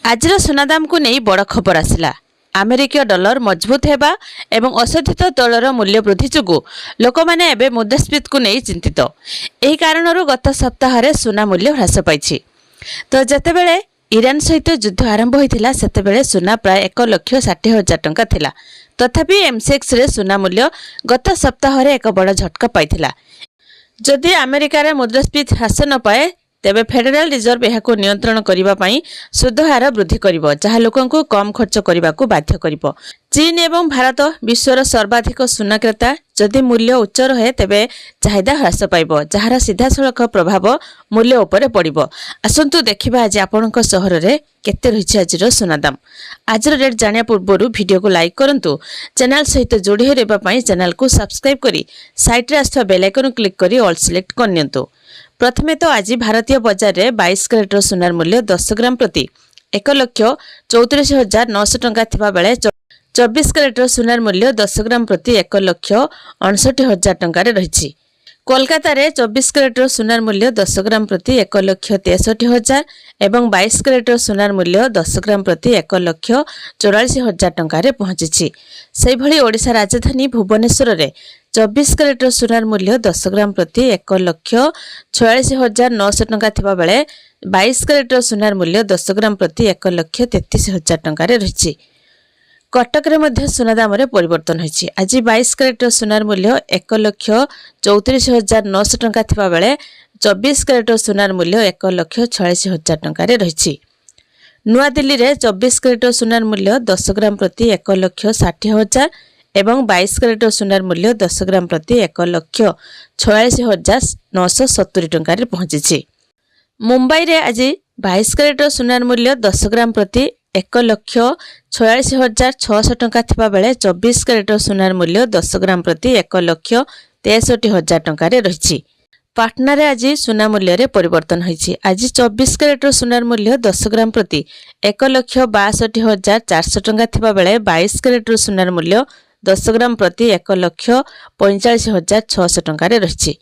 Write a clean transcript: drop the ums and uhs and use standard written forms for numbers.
आजर सुना दाम को नहीं बड़ खबर आसला। अमेरिकीय डॉलर मजबूत हेबा एवं अशोधित तैलर मूल्य वृद्धि जोगु लोक माने एबे मुद्रास्फीति को नहीं चिंतित। एही कारणरू गत सप्ताह सुना मूल्य ह्रास पाइछि। तो जेतेबेले ईरान सहित युद्ध आरंभ होइथिला सेतेबेले सुना प्राय 1,60,000 टंका थिला। तथापि एमसीएक्स रे सुना मूल्य गत सप्ताह एक बड़ झटका पाइथिला। जदि अमेरिका रे मुद्रास्फीति ह्रास न पाए तेबे फेडरल रिजर्व यहाको नियंत्रण करिबा पई सुध हार वृद्धि करिवो, जहा लोकंकु कम खर्च करिबाकू बाध्य करिवो। चीन एवं भारत विश्वर सर्वाधिक सुना क्रेता। जदि मूल्य उच्च रहे तेबे चाहिदा ह्रास पाइबो, जहार सीधासलख प्रभाव मूल्य उपरे पड़िबो। आसंतु देखिबा आज आपणक सहर रे केते रहिछि आजिर सुना दाम। आजिर रेट जानिया पूर्वरु वीडियो को लाइक करंतु, चैनल सहित जोड़ी रहबा पई चैनल को सब्सक्राइब करी साइड रे आस्थवा बेल आइकन क्लिक करी ऑल सिलेक्ट करनियंतु। प्रथमे तो आज भारतीय बजार रे 22 कैरेटर सुनार मूल्य 10 ग्राम प्रति 1,34,900 टंका थिबा बेले 24 कैरेटर सुनार मूल्य 10 ग्राम प्रति 1,59,000 टंका रे रहिछि। कोलकाता रे 24 कैरेटर सुनार मूल्य 10 ग्राम प्रति 1,63,000 एवं 22 कैरेटर सुनार मूल्य 10 ग्राम प्रति 1,44,000 टंका रे पहुंचिछि। सेहि भली ओडिशा राजधानी भुवनेश्वर रे 24 कैरेटर सुनार मूल्य 10 ग्राम प्रति 1,46,900 टंका थिबा बेले 22 कैरेटर सुनार मूल्य 10 ग्राम प्रति 1,33,000 टंका रे रहिछि। कटक रे मध्य सुना दाम रे परिवर्तन होइछि। आज 22 कैरेटर सुनार मूल्य 1,34,900 टंका थिबा बेले 24 कैरेटर सुनार मूल्य 1,46,000 टंका रे रहिछि। नुआ दिल्ली रे 24 कैरेटर सुनार मूल्य 10 ग्राम प्रति 1,60,000 एवं 22 कैरेटर सुनार मूल्य 10 ग्राम प्रति 1,46,970 टंका रे पहुंचिछि। मुंबई रे आज 22 कैरेटर सुनार मूल्य 10 ग्राम प्रति 1,46,600 टंका थिबा बेले 24 कैरेटर सुनार मूल्य 10 ग्राम प्रति 1,63,000 टंका रे रहिछि। पाटना रे आज सुना मूल्य रे परिवर्तन होइछि। आज 24 कैरेटर सुनार मूल्य 10 ग्राम प्रति 1,62,400 टंका थिबा बेले 22 कैरेटर सुनार मूल्य 10 ग्राम प्रति 1,45,600 टंका रे रहिछि।